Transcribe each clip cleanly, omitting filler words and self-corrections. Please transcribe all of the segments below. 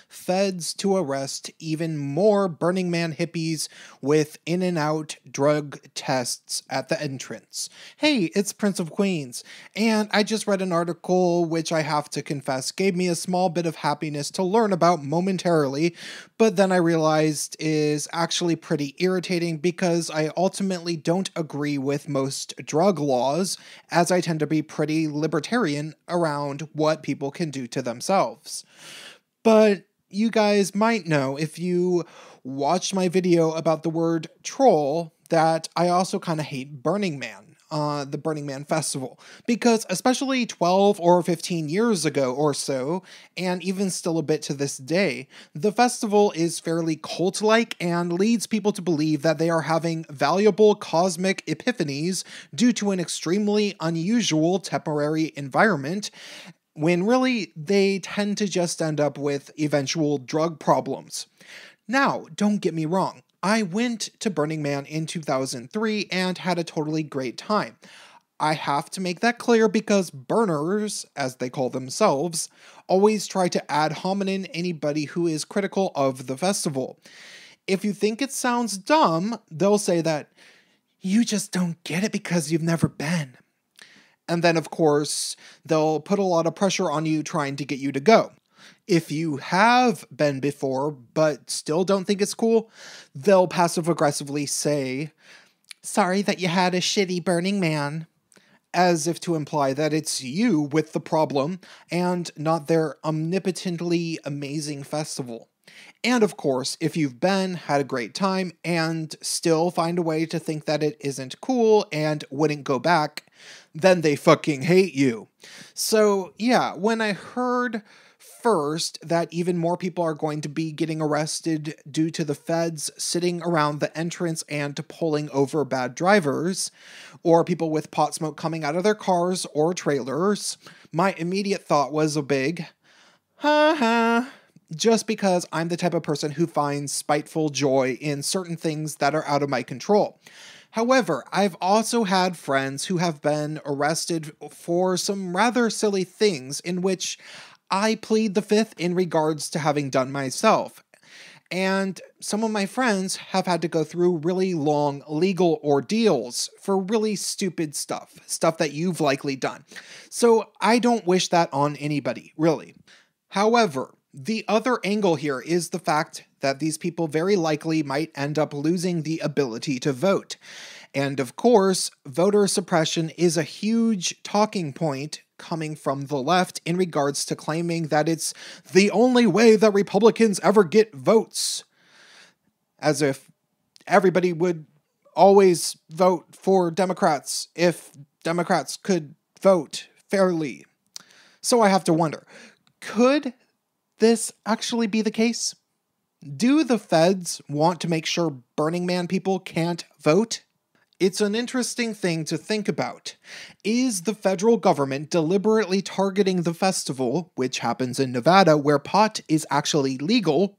feds to arrest even more Burning Man hippies with in-and-out drug tests at the entrance. Hey, it's Prince of Queens, and I just read an article which I have to confess gave me a small bit of happiness to learn about momentarily, but then I realized is actually pretty irritating because I ultimately don't agree with most drug laws, as I tend to be pretty libertarian around what people can do to themselves. But you guys might know, if you watched my video about the word troll, that I also kind of hate Burning Man. The Burning Man Festival, because especially 12 or 15 years ago or so, and even still a bit to this day, the festival is fairly cult-like and leads people to believe that they are having valuable cosmic epiphanies due to an extremely unusual temporary environment, when really they tend to just end up with eventual drug problems. Now, don't get me wrong. I went to Burning Man in 2003 and had a totally great time. I have to make that clear because burners, as they call themselves, always try to ad hominem anybody who is critical of the festival. If you think it sounds dumb, they'll say that you just don't get it because you've never been. And then, of course, they'll put a lot of pressure on you trying to get you to go. If you have been before, but still don't think it's cool, they'll passive-aggressively say, "Sorry that you had a shitty Burning Man," as if to imply that it's you with the problem and not their omnipotently amazing festival. And of course, if you've been, had a great time, and still find a way to think that it isn't cool and wouldn't go back, then they fucking hate you. So yeah, when I heard first that even more people are going to be getting arrested due to the feds sitting around the entrance and pulling over bad drivers, or people with pot smoke coming out of their cars or trailers, my immediate thought was a big, ha ha, just because I'm the type of person who finds spiteful joy in certain things that are out of my control. However, I've also had friends who have been arrested for some rather silly things in which I plead the fifth in regards to having done myself. And some of my friends have had to go through really long legal ordeals for really stupid stuff that you've likely done. So I don't wish that on anybody, really. However, the other angle here is the fact that these people very likely might end up losing the ability to vote. And of course, voter suppression is a huge talking point coming from the left in regards to claiming that it's the only way that Republicans ever get votes. As if everybody would always vote for Democrats if Democrats could vote fairly. So I have to wonder, could this actually be the case? Do the feds want to make sure Burning Man people can't vote? It's an interesting thing to think about. Is the federal government deliberately targeting the festival, which happens in Nevada, where pot is actually legal?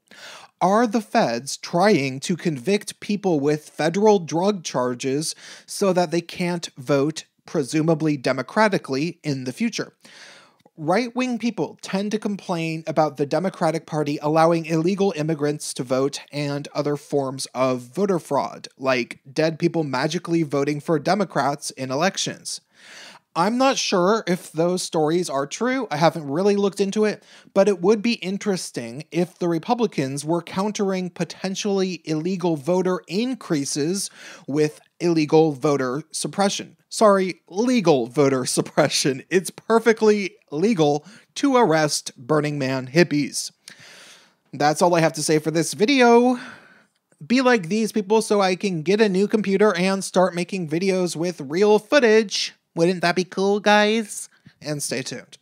Are the feds trying to convict people with federal drug charges so that they can't vote, presumably democratically, in the future? Right-wing people tend to complain about the Democratic Party allowing illegal immigrants to vote and other forms of voter fraud, like dead people magically voting for Democrats in elections. I'm not sure if those stories are true, I haven't really looked into it, but it would be interesting if the Republicans were countering potentially illegal voter increases with illegal voter suppression. Sorry, legal voter suppression. It's perfectly legal to arrest Burning Man hippies. That's all I have to say for this video. Be like these people so I can get a new computer and start making videos with real footage. Wouldn't that be cool, guys? And stay tuned.